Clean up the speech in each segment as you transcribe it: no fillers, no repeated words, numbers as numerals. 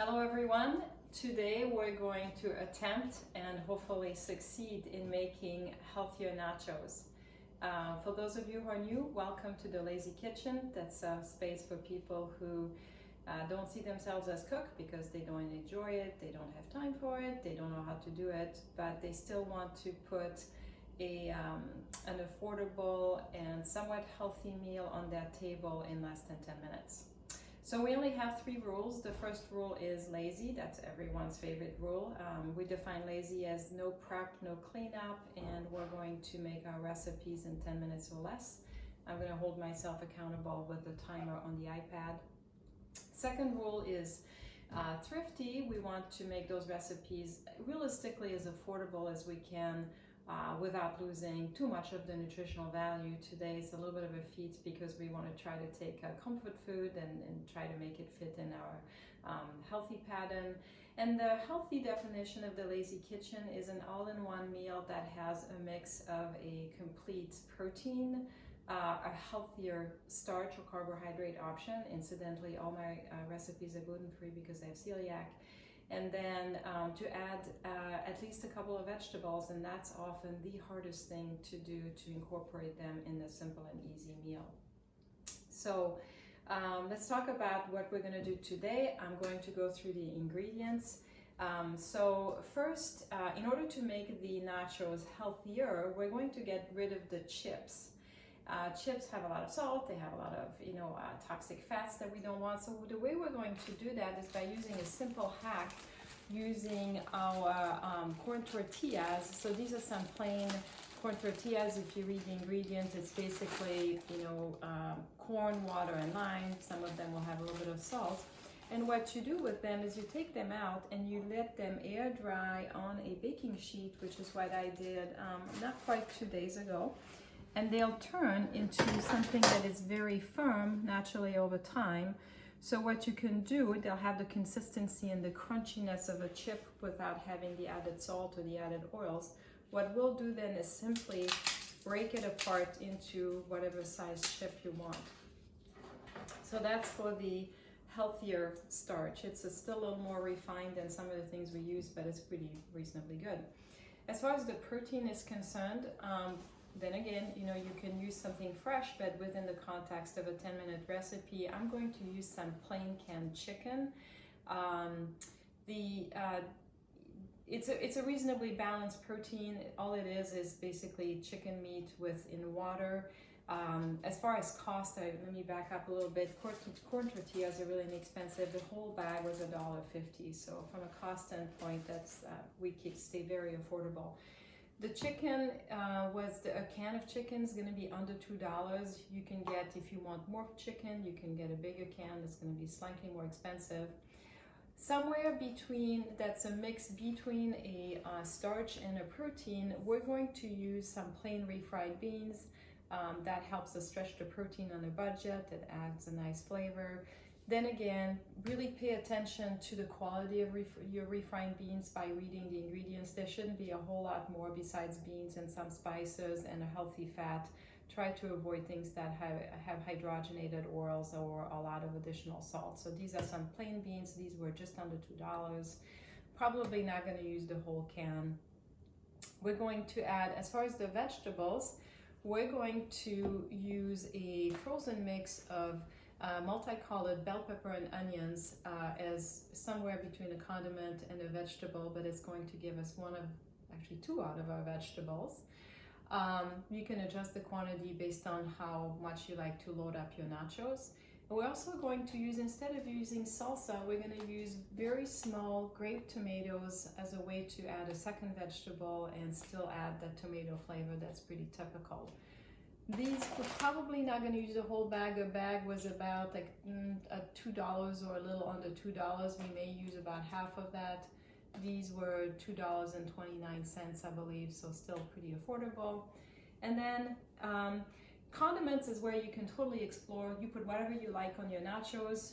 Hello everyone. Today we're going to attempt and hopefully succeed in making healthier nachos. For those of you who are new, welcome to the Lazy Kitchen. That's a space for people who don't see themselves as cook because they don't enjoy it, they don't have time for it, they don't know how to do it, but they still want to put an affordable and somewhat healthy meal on their table in less than 10 minutes. So we only have 3 rules. The first rule is lazy. That's everyone's favorite rule. We define lazy as no prep, no cleanup, and we're going to make our recipes in 10 minutes or less. I'm going to hold myself accountable with the timer on the iPad. Second rule is thrifty. We want to make those recipes realistically as affordable as we can without losing too much of the nutritional value. Today is a little bit of a feat because we want to try to take comfort food and try to make it fit in our healthy pattern. And the healthy definition of the Lazy Kitchen is an all-in-one meal that has a mix of a complete protein, a healthier starch or carbohydrate option. Incidentally, all my recipes are gluten-free because I have celiac. And then to add at least a couple of vegetables, and that's often the hardest thing to do, to incorporate them in a simple and easy meal. So let's talk about what we're going to do today. I'm going to go through the ingredients. So first, in order to make the nachos healthier, we're going to get rid of the chips. Chips have a lot of salt, they have a lot of toxic fats that we don't want. So the way we're going to do that is by using a simple hack, using our corn tortillas. So these are some plain corn tortillas. If you read the ingredients, it's basically corn, water, and lime. Some of them will have a little bit of salt. And what you do with them is you take them out and you let them air dry on a baking sheet, which is what I did not quite 2 days ago. And they'll turn into something that is very firm naturally over time. So what you can do, they'll have the consistency and the crunchiness of a chip without having the added salt or the added oils. What we'll do then is simply break it apart into whatever size chip you want. So that's for the healthier starch. It's still a little more refined than some of the things we use, but it's pretty reasonably good. As far as the protein is concerned, then again, you can use something fresh, but within the context of a 10-minute recipe, I'm going to use some plain canned chicken. It's a reasonably balanced protein. All it is basically chicken meat in water. As far as cost, let me back up a little bit. Corn tortillas are really inexpensive. The whole bag was $1.50. So from a cost standpoint, we can stay very affordable. The chicken a can of chicken is going to be under $2. You can get, if you want more chicken, you can get a bigger can that's going to be slightly more expensive. Somewhere between, that's a mix between a starch and a protein, we're going to use some plain refried beans. That helps us stretch the protein on a budget. It adds a nice flavor. Then again, really pay attention to the quality of your refined beans by reading the ingredients. There shouldn't be a whole lot more besides beans and some spices and a healthy fat. Try to avoid things that have hydrogenated oils or a lot of additional salt. So these are some plain beans. These were just under $2. Probably not going to use the whole can. We're going to add, as far as the vegetables, we're going to use a frozen mix of multicolored bell pepper and onions as somewhere between a condiment and a vegetable, but it's going to give us actually two out of our vegetables. You can adjust the quantity based on how much you like to load up your nachos. And we're also going to use, instead of using salsa, we're going to use very small grape tomatoes as a way to add a second vegetable and still add that tomato flavor that's pretty typical. These, we're probably not going to use the whole bag. A bag was about like $2 or a little under $2. We may use about half of that. These were $2.29, I believe, so still pretty affordable. And then condiments is where you can totally explore. You put whatever you like on your nachos.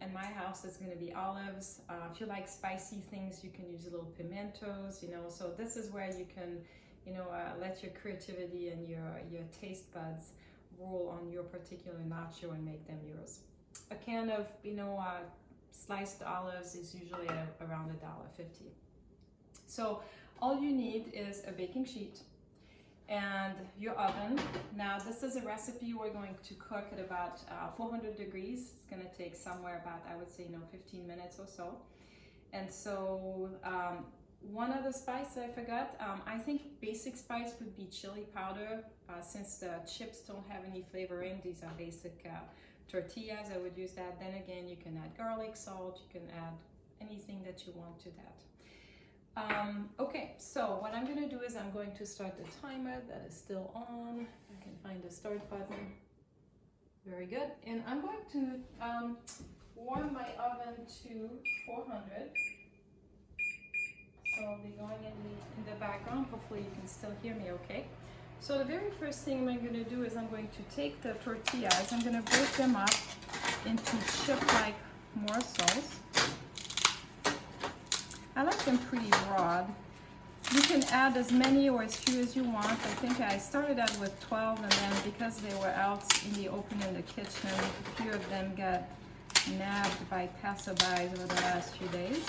In my house, it's going to be olives. If you like spicy things, you can use little pimentos, So this is where you can let your creativity and your taste buds rule on your particular nacho and make them yours. A can of, sliced olives is usually around $1.50. So all you need is a baking sheet and your oven. Now this is a recipe we're going to cook at about 400 degrees. It's going to take somewhere about, I would say, 15 minutes or so. And so one other spice I forgot, I think basic spice would be chili powder. Since the chips don't have any flavoring, these are basic tortillas, I would use that. Then again, you can add garlic, salt, you can add anything that you want to that. Okay, so what I'm going to do is I'm going to start the timer that is still on. I can find the start button. Very good. And I'm going to warm my oven to 400. So I'll be going in the background. Hopefully you can still hear me okay. So the very first thing I'm going to do is I'm going to take the tortillas. I'm going to break them up into chip-like morsels. I like them pretty broad. You can add as many or as few as you want. I think I started out with 12, and then because they were out in the open in the kitchen, a few of them got nabbed by passerbys over the last few days.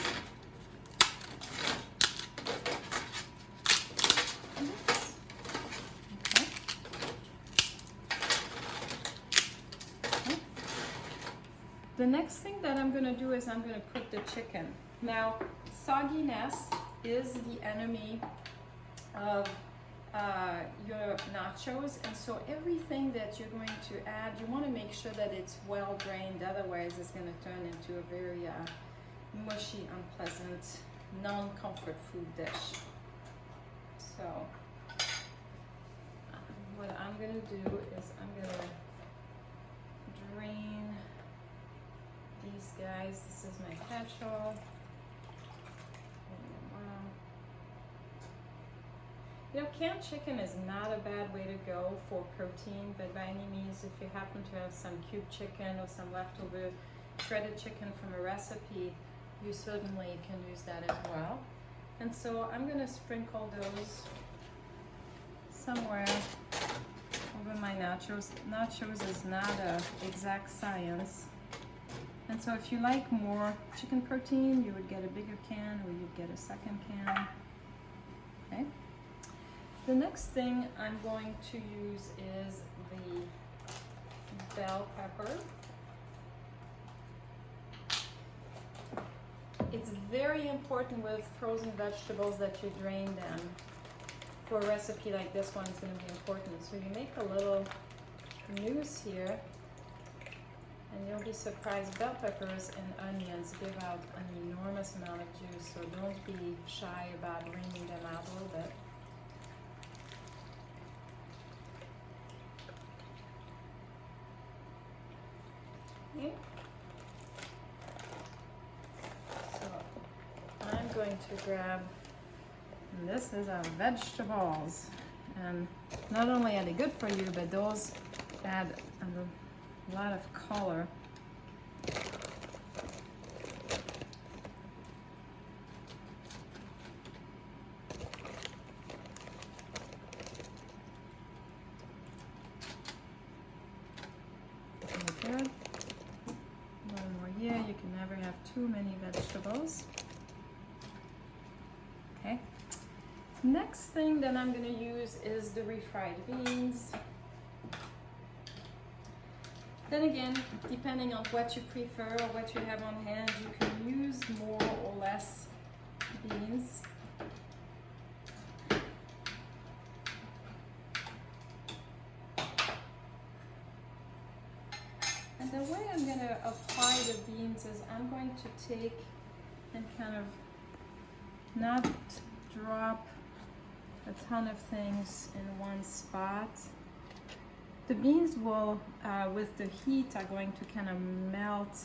The next thing that I'm going to do is I'm going to put the chicken. Now, sogginess is the enemy of your nachos, and so everything that you're going to add, you want to make sure that it's well drained, otherwise it's going to turn into a very mushy, unpleasant, non-comfort food dish. So what I'm going to do is I'm going to drain these guys. This is my catch-all. You know, canned chicken is not a bad way to go for protein, but by any means, if you happen to have some cubed chicken or some leftover shredded chicken from a recipe, you certainly can use that as well. And so I'm going to sprinkle those somewhere over my nachos. Nachos is not an exact science. And so if you like more chicken protein, you would get a bigger can or you'd get a second can. Okay. The next thing I'm going to use is the bell pepper. It's very important with frozen vegetables that you drain them. For a recipe like this one, it's going to be important. So you make a little noose here, and you'll be surprised. Bell peppers and onions give out an enormous amount of juice, so don't be shy about draining them out a little bit. Okay. So I'm going to grab, and this is our vegetables, and not only are they good for you, but those add a lot of color. Very good. One more here. You can never have too many vegetables. Okay. Next thing that I'm going to use is the refried beans. Then again, depending on what you prefer or what you have on hand, you can use more or less beans. And the way I'm going to apply the beans is I'm going to take and kind of not drop a ton of things in one spot. The beans will, with the heat, are going to kind of melt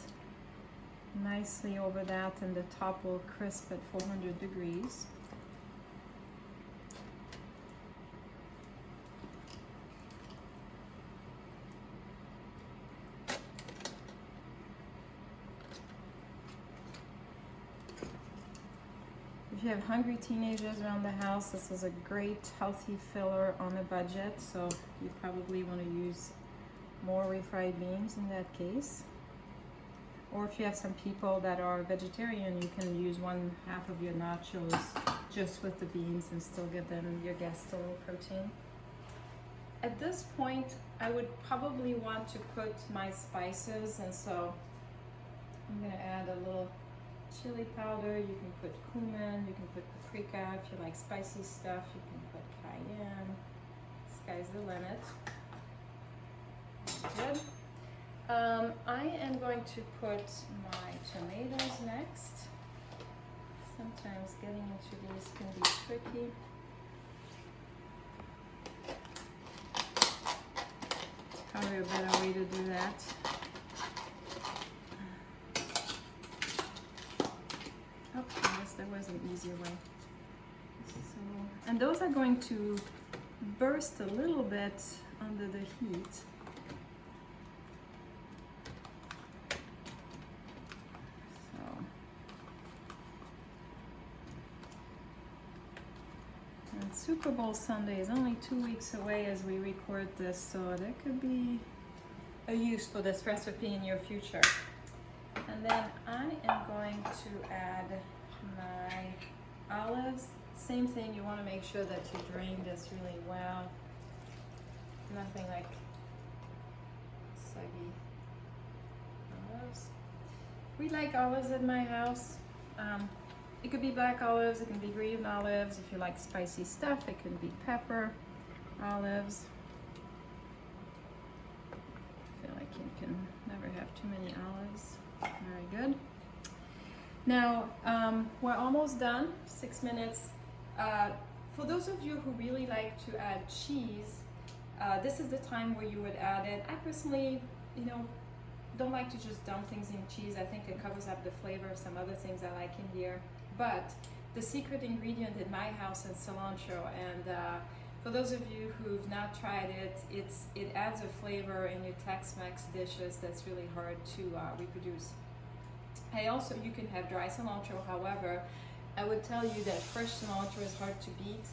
nicely over that, and the top will crisp at 400 degrees. If you have hungry teenagers around the house, this is a great healthy filler on a budget, so you probably want to use more refried beans in that case. Or if you have some people that are vegetarian, you can use 1/2 of your nachos just with the beans and still give them your guests a little protein. At this point, I would probably want to put my spices, and so I'm gonna add a little chili powder. You can put cumin, you can put paprika. If you like spicy stuff, you can put cayenne. Sky's the limit. Good. I am going to put my tomatoes next. Sometimes getting into these can be tricky. Probably a better way to do that. Oh, I guess there was an easier way. And those are going to burst a little bit under the heat. And Super Bowl Sunday is only 2 weeks away as we record this, so there could be a use for this recipe in your future. And then I am going to add my olives. Same thing, you want to make sure that you drain this really well. Nothing like soggy olives. We like olives at my house. It could be black olives, it can be green olives. If you like spicy stuff, it can be pepper olives. I feel like you can never have too many olives. Very good. Now, we're almost done, 6 minutes. For those of you who really like to add cheese, this is the time where you would add it. I personally, don't like to just dump things in cheese. I think it covers up the flavor of some other things I like in here. But the secret ingredient in my house is cilantro, and for those of you who've not tried it, it adds a flavor in your Tex-Mex dishes that's really hard to reproduce. You can have dry cilantro. However, I would tell you that fresh cilantro is hard to beat.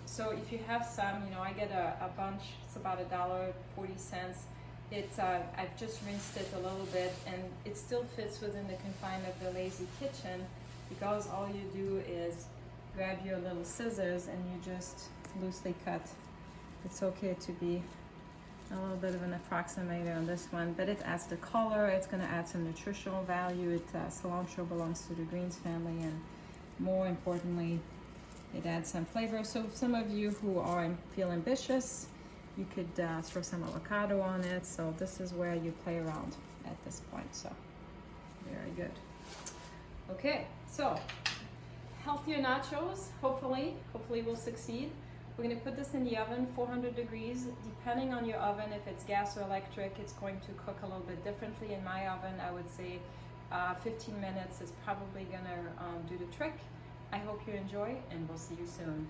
So if you have some, I get a bunch. It's about $1.40. I've just rinsed it a little bit, and it still fits within the confines of the Lazy Kitchen, because all you do is grab your little scissors and you just loosely cut. It's okay to be a little bit of an approximator on this one, but it adds the color. It's going to add some nutritional value. Cilantro belongs to the greens family, and more importantly, it adds some flavor. So some of you who feel ambitious, you could throw some avocado on it. So this is where you play around at this point. So very good. Okay, so healthier nachos, hopefully will succeed. We're going to put this in the oven, 400 degrees. Depending on your oven, if it's gas or electric, it's going to cook a little bit differently. In my oven, I would say 15 minutes is probably going to do the trick. I hope you enjoy, and we'll see you soon.